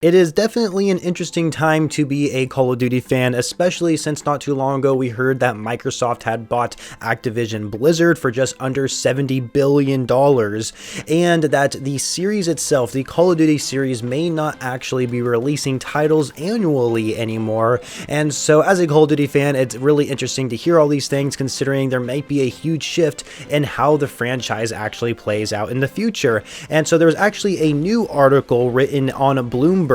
It is definitely an interesting time to be a Call of Duty fan, especially since not too long ago we heard that Microsoft had bought Activision Blizzard for just under $70 billion, and that the series itself, the Call of Duty series, may not actually be releasing titles annually anymore. And so as a Call of Duty fan, it's really interesting to hear all these things, considering there might be a huge shift in how the franchise actually plays out in the future. And so there's actually a new article written on Bloomberg,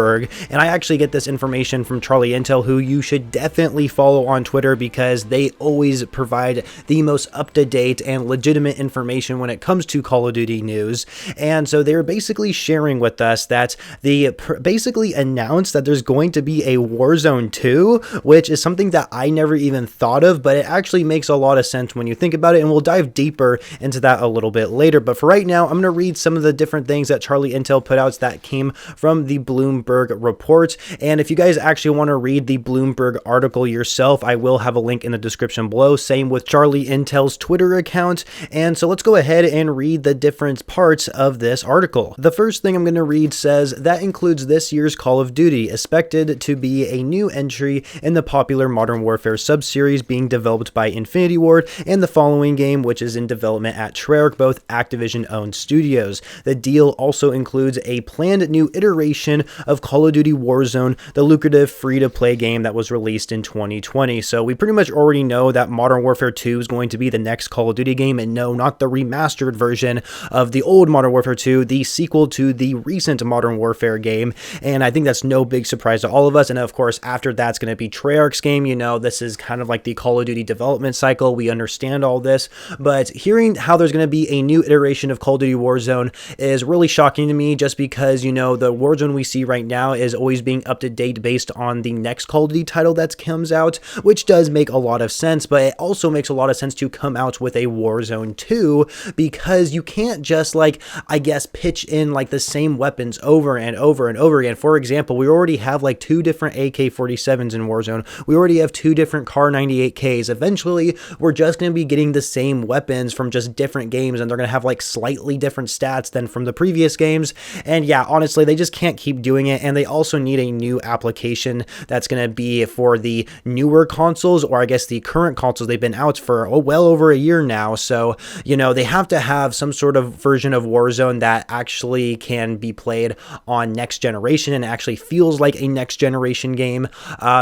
and I actually get this information from Charlie Intel, who you should definitely follow on Twitter because they always provide the most up-to-date and legitimate information when it comes to Call of Duty news. And so they're basically sharing with us that they basically announced that there's going to be a Warzone 2, which is something that I never even thought of, but it actually makes a lot of sense when you think about it, and we'll dive deeper into that a little bit later. But for right now, I'm going to read some of the different things that Charlie Intel put out that came from the Bloomberg report. And if you guys actually want to read the Bloomberg article yourself, I will have a link in the description below. Same with Charlie Intel's Twitter account. And so let's go ahead and read the different parts of this article. The first thing I'm going to read says that includes this year's Call of Duty, expected to be a new entry in the popular Modern Warfare sub-series being developed by Infinity Ward, and the following game, which is in development at Treyarch, both Activision-owned studios. The deal also includes a planned new iteration of Call of Duty Warzone, the lucrative free-to-play game that was released in 2020. So we pretty much already know that Modern Warfare 2 is going to be the next Call of Duty game, and no, not the remastered version of the old Modern Warfare 2, the sequel to the recent Modern Warfare game. And I think that's no big surprise to all of us. And of course, after that's going to be Treyarch's game. You know, this is kind of like the Call of Duty development cycle. We understand all this, but hearing how there's going to be a new iteration of Call of Duty Warzone is really shocking to me, just because, you know, the Warzone we see right now is always being up to date based on the next Call of Duty title that comes out, which does make a lot of sense. But it also makes a lot of sense to come out with a Warzone 2, because you can't just, like, I guess, pitch in like the same weapons over and over and over again. For example, we already have like 2 different AK-47s in Warzone. We already have 2 different Car 98Ks. Eventually, we're just going to be getting the same weapons from just different games, and they're going to have like slightly different stats than from the previous games. And yeah, honestly, they just can't keep doing it. And they also need a new application that's going to be for the newer consoles, or I guess the current consoles. They've been out for well over a year now. So, you know, they have to have some sort of version of Warzone that actually can be played on next generation and actually feels like a next generation game.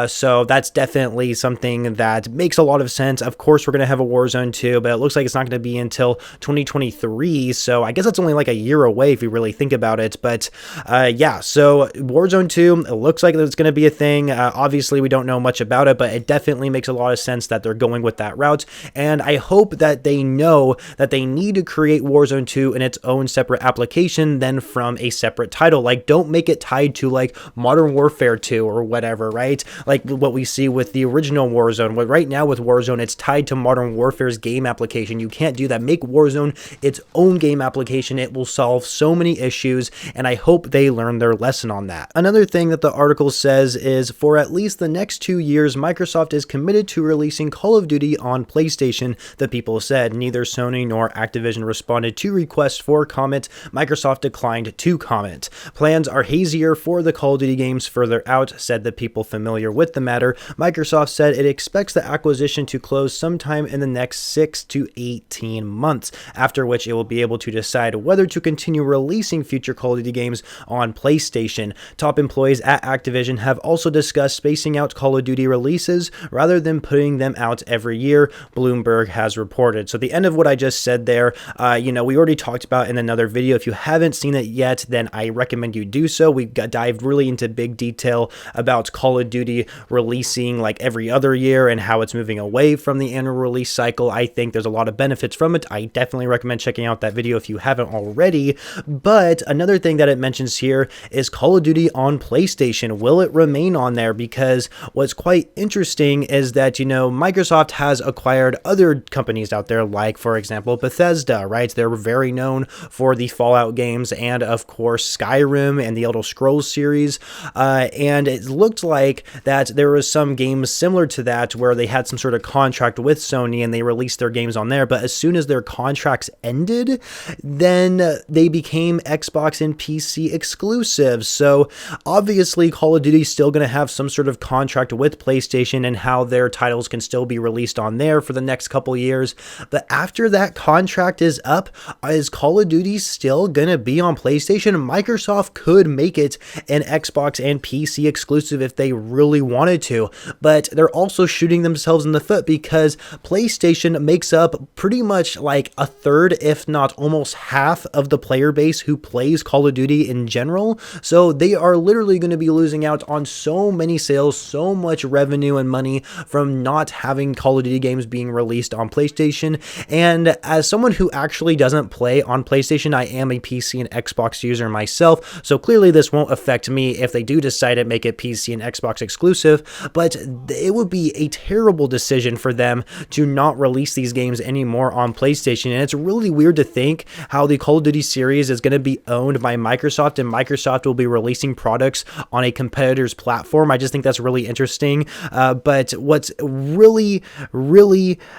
So that's definitely something that makes a lot of sense. Of course, we're going to have a Warzone 2, but it looks like it's not going to be until 2023. So I guess that's only like a year away if you really think about it. But yeah, so Warzone 2, it looks like it's going to be a thing. Obviously, we don't know much about it, but it definitely makes a lot of sense that they're going with that route. And I hope that they know that they need to create Warzone 2 in its own separate application than from a separate title. Like, don't make it tied to like Modern Warfare 2 or whatever, right? Like what we see with the original Warzone. But right now with Warzone, it's tied to Modern Warfare's game application. You can't do that. Make Warzone its own game application. It will solve so many issues, and I hope they learn their lesson on that. Another thing that the article says is, for at least the next 2 years, Microsoft is committed to releasing Call of Duty on PlayStation, the people said. Neither Sony nor Activision responded to requests for comment. Microsoft declined to comment. Plans are hazier for the Call of Duty games further out, said the people familiar with the matter. Microsoft said it expects the acquisition to close sometime in the next 6 to 18 months, after which it will be able to decide whether to continue releasing future Call of Duty games on PlayStation. Top employees at Activision have also discussed spacing out Call of Duty releases rather than putting them out every year, Bloomberg has reported. So the end of what I just said there, you know, we already talked about in another video. If you haven't seen it yet, then I recommend you do so. We dived really into big detail about Call of Duty releasing like every other year and how it's moving away from the annual release cycle. I think there's a lot of benefits from it. I definitely recommend checking out that video if you haven't already. But another thing that it mentions here is Call of Duty on PlayStation. Will it remain on there? Because what's quite interesting is that, you know, Microsoft has acquired other companies out there, like, for example, Bethesda, right? They're very known for the Fallout games and, of course, Skyrim and the Elder Scrolls series. And it looked like that there was some games similar to that where they had some sort of contract with Sony and they released their games on there. But as soon as their contracts ended, then they became Xbox and PC exclusives. So So obviously Call of Duty is still going to have some sort of contract with PlayStation and how their titles can still be released on there for the next couple years. But after that contract is up, is Call of Duty still going to be on PlayStation? Microsoft could make it an Xbox and PC exclusive if they really wanted to, but they're also shooting themselves in the foot because PlayStation makes up pretty much like a third, if not almost half of the player base who plays Call of Duty in general. So they are literally going to be losing out on so many sales, so much revenue and money from not having Call of Duty games being released on PlayStation. And as someone who actually doesn't play on PlayStation, I am a PC and Xbox user myself, so clearly this won't affect me if they do decide to make it PC and Xbox exclusive, but it would be a terrible decision for them to not release these games anymore on PlayStation. And it's really weird to think how the Call of Duty series is going to be owned by Microsoft, and Microsoft will be releasing products on a competitor's platform. I just think that's really interesting. But what's really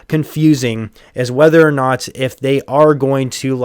confusing is whether or not if they are going to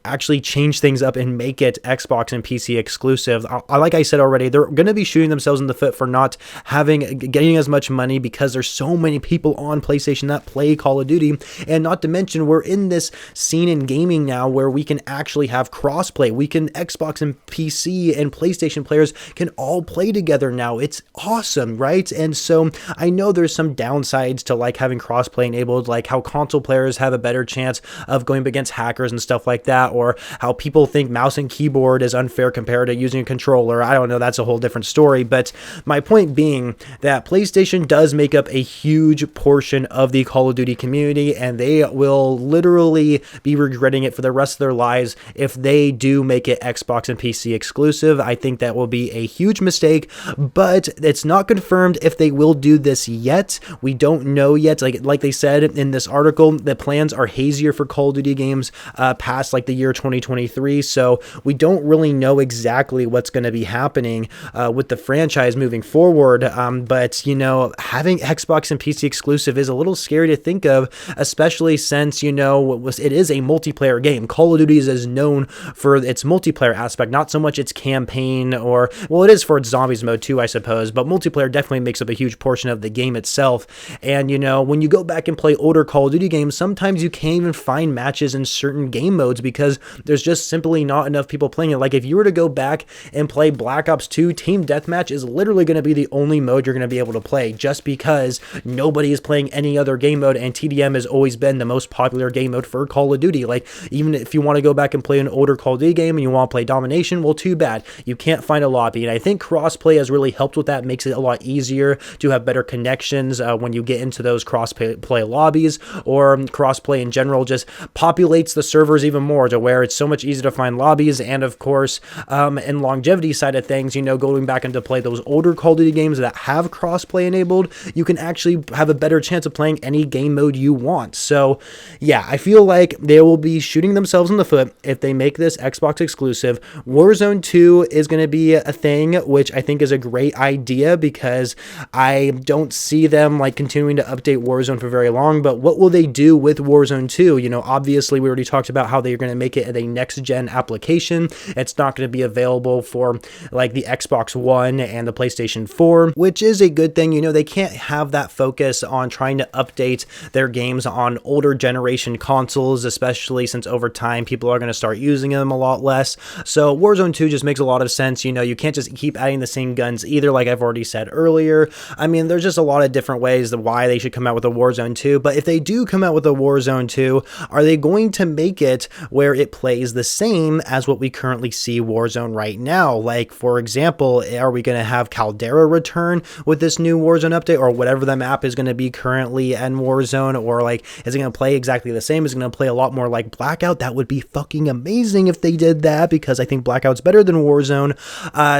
actually change things up and make it Xbox and PC exclusive. Like I said already, they're going to be shooting themselves in the foot for not getting as much money because there's so many people on PlayStation that play Call of Duty, and not to mention we're in this scene in gaming now where we can actually have crossplay. We can Xbox and PC and PlayStation players can all play together now. It's awesome, right? And so I know there's some downsides to like having crossplay enabled, like how console players have a better chance of going against hackers and stuff like that, or how people think mouse and keyboard is unfair compared to using a controller. I don't know, that's a whole different story, but my point being that PlayStation does make up a huge portion of the Call of Duty community, and they will literally be regretting it for the rest of their lives if they do make it Xbox and PC exclusive. I think that will be a huge mistake, but it's not confirmed if they will do this yet. We don't know yet. Like they said in this article, the plans are hazier for Call of Duty games past like the year 2023, so we don't really know exactly what's going to be happening with the franchise moving forward. But you know, having Xbox and PC exclusive is a little scary to think of, especially since, you know, it is a multiplayer game. Call of Duty is known for its multiplayer aspect, not so much its campaign, or, well, it is for its zombies mode too, I suppose, but multiplayer definitely makes up a huge portion of the game itself. And, you know, when you go back and play older Call of Duty games, sometimes you can't even find matches in certain game modes because there's just simply not enough people playing it. Like if you were to go back and play Black Ops 2, Team Deathmatch is literally going to be the only mode you're going to be able to play, just because nobody is playing any other game mode, and TDM has always been the most popular game mode for Call of Duty. Like, even if you want to go back and play an older Call of Duty game and you want to play Domination, well, too bad. You can't find a lobby, and I think crossplay has really helped with that. Makes it a lot easier to have better connections when you get into those crossplay lobbies, or crossplay in general just populates the servers even more to where it's so much easier to find lobbies. And of course, in longevity side of things, you know, going back into play those older Call of Duty games that have crossplay enabled, you can actually have a better chance of playing any game mode you want. So yeah, I feel like they will be shooting themselves in the foot if they make this Xbox exclusive. Warzone 2 is going to be a thing, which I think is a great idea because I don't see them like continuing to update Warzone for very long. But what will they do with Warzone 2? You know, obviously we already talked about how they're going to make it a next gen application. It's not going to be available for like the Xbox One and the PlayStation 4, which is a good thing. You know, they can't have that focus on trying to update their games on older generation consoles, especially since over time people are going to start using them a lot less. So Warzone 2 just makes a lot of sense. You know, you can't just keep adding the same guns either, like I've already said earlier. I mean, there's just a lot of different ways of why they should come out with a Warzone 2, but if they do come out with a Warzone 2, are they going to make it where it plays the same as what we currently see Warzone right now? Like, for example, are we going to have Caldera return with this new Warzone update, or whatever the map is going to be currently in Warzone? Or like, is it going to play exactly the same? Is it going to play a lot more like Blackout? That would be fucking amazing if they did that, because I think Blackout's better than Warzone.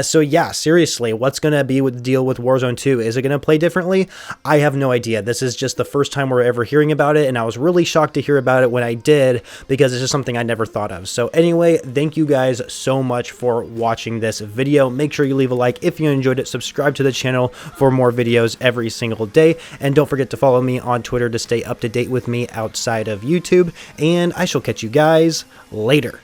So yeah, seriously, what's going to be with the deal with Warzone 2? Is it going to play differently? I have no idea. This is just the first time we're ever hearing about it, and I was really shocked to hear about it when I did, because it's just something I never thought of. So anyway, thank you guys so much for watching this video. Make sure you leave a like if you enjoyed it, subscribe to the channel for more videos every single day, and don't forget to follow me on Twitter to stay up to date with me outside of YouTube, and I shall catch you guys later.